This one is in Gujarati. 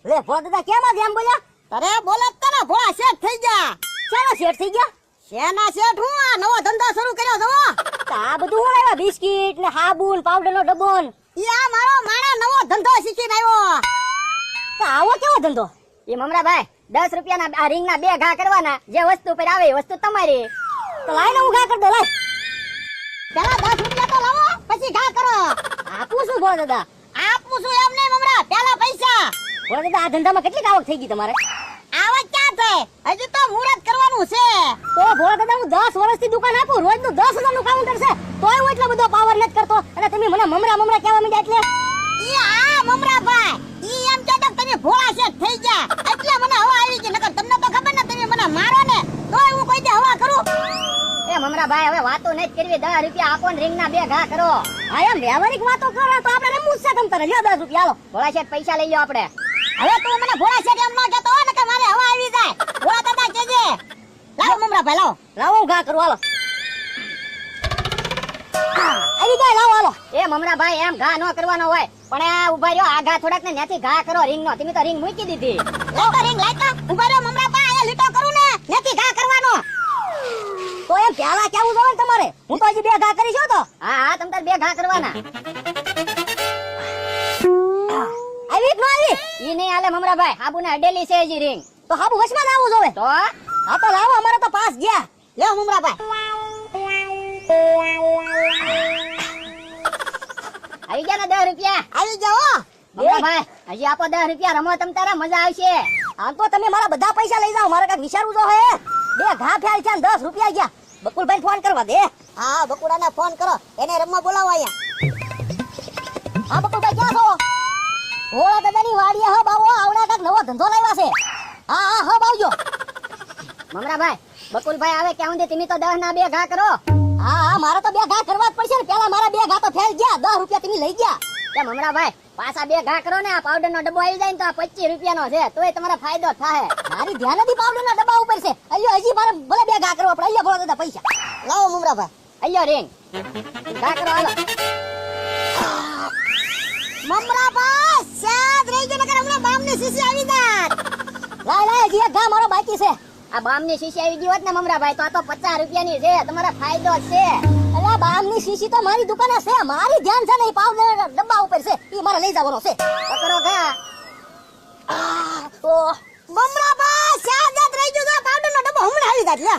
લે ભોળા દાદા કેમ આજ એમ બોલ્યા? અરે બોલત તને ભોળા શેઠ થઈ ગયા. ચાલો શેઠ થઈ ગયા. શેના શેઠ હું આ નવો ધંધો શરૂ કર્યો છો. તો આ બધું હું લાવ્યા? બિસ્કિટ ને સાબુન પાવડર નો ડબ્બો ને. ઈ આ મારો માણા નવો ધંધો શીખીને આવ્યો. તો આવો કેવો ધંધો? એ મમરાભાઈ 10 રૂપિયાના આ રીંગના 2 ઘા કરવાના, જે વસ્તુ પર આવે એ વસ્તુ તમારી. તો લાય ને હું ઘા કરી દો. લાય પેલા 10 રૂપિયા તો લાવો પછી ઘા કરો. આપું છું ભોળા દાદા. આપું છું એમ નહીં મમરા, પેલા પૈસા. ભોળા દાદા આ ધંધામાં કેટલી આવક થઈ ગઈ તમારે? આવા ક્યાં થાય, હજી તો મુહૂર્ત કરવાનું છે. તો ભોળા દાદા હું 10 વર્ષથી દુકાન આપું, રોજ નું 10,000 નું કાઉન્ટર છે, તોય હું એટલો બધો પાવર નથી કરતો અને તમે મને મમરા મમરા કહેવા માંડ્યા એટલે? ઈ આ મમરાભાઈ ઈ એમ કહેતા તમે ભોળા શેઠ થઈ ગયા એટલે મને હવા આવી ગઈ. નકર તમને તો ખબર ને તમે મને મારો ને તોય હું કોઈ દે હવા કરું. એ મમરાભાઈ હવે વાતો નથી કરવી, 10 રૂપિયા આપો ને રીંગના 2 ઘા કરો. હા એમ વ્યવહારિક વાતો કરો તો આપણે રમવું છે તમ તારે. લ્યો 10 રૂપિયા હાલો. ભોળા શેઠ પૈસા લઈ લો આપણે. હવે તું મને ભોળા શેઠ એમ ન કહેતો હોય ને કે મારે હવા આવી જાય. ભોળા દાદા કહેજે. લાવો મમરાભાઈ લાવો. લાવો હું ઘા કરું હાલો. આવી જાય લાવો હાલો. એ મમરાભાઈ એમ ઘા ન કરવાનો હોય, પણ આ ઉભા રહ્યો, આ ઘા થોડાક ને ત્યાંથી ઘા કરો રીંગનો. તમે તો રીંગ મૂકી દીધી. લાઈતો રિંગ લાઈતો ઉભા રહો મમરાભાઈ, આ લીટો કરું ને નથી ઘા કરવાનો. તો એમ પહેલા કેવું જોવે ને તમારે? હું તો હજી 2 ઘા કરી છું તો. હા હા તમ તાર 2 ઘા કરવાના. આવી જ ન આવી? ઈ નહીં હાલે મમરાભાઈ, હાબુને અડેલી છે હજી રીંગ. તો હાબુ વચમાં જ આવવું જોવે. તો હા તો લાવો, અમારે તો પાસ ગયા. લ્યો મમરાભાઈ. આવી ગયા ને 10 રૂપિયા. આવી જાઓ. મમરાભાઈ હજી આપો 10 રૂપિયા, રમો તમ તારા, મજા આવશે. આમ તો તમે મારા બધા પૈસા લઈ જાઓ, મારે કઈક વિચારવું જો હે. 2 ઘા ફેલ છે ને 10 રૂપિયા ગયા. બકુલભાઈ ફોન કરવા દે. હા બકુડાને ફોન કરો, એને રમવા બોલાવો અહીંયા. હા બકુલભાઈ ક્યાં છો? ભોળા દાદાની વાડીએ હબ આવો, આવડા કાક નવો ધંધો લાવ્યા છે. હા હા હબ આવજો. મમરાભાઈ બકુલભાઈ આવે ક્યાં સુધી તમે તો 10 ના 2 ઘા કરો. હા હા મારે તો 2 ઘા કરવા જ પડશે ને. પેલા મારા 2 ઘા તો ફેલ ગયા, 10 રૂપિયા તમે લઈ ગયા. તે મમરાભાઈ પાછા 2 ઘા કરો ને, આ પાવડર નો ડબ્બો આવી જાય ને તો આ 25 રૂપિયાનો છે, તોય તમારો ફાયદો થાય. મારી ધ્યાન નથી પાવડરના ડબ્બા ઉપર છે. અલ્યો હજી મારે ભલે 2 ઘા કરવા પડે. અલ્યો ભોળા દાદા પૈસા લાવો મમરાભાઈ. અయ్యో રીંગ ઘા કરો હાલો. મમરાભાઈ સાદ રહી ગયો, નકર હમણાં બામની શીશી આવી જાત. લાય લાય હજી 1 ઘા મારો બાકી છે. આ બામની શીશી આવી ગઈ હોત ને મમરાભાઈ તો આ તો 50 રૂપિયાની છે, તમારો ફાયદો જ છે. અલ્યા બામની શીશી તો મારી દુકાને છે, મારી ધ્યાન છે ને એ પાવડરના ડબ્બા ઉપર છે, એ મારે લઈ જવાનો છે. પકડો ઘા. તો મમરાભાઈ સાદ રહી ગયો, પાવડરનો ડબ્બો હમણાં આવી જાત. લે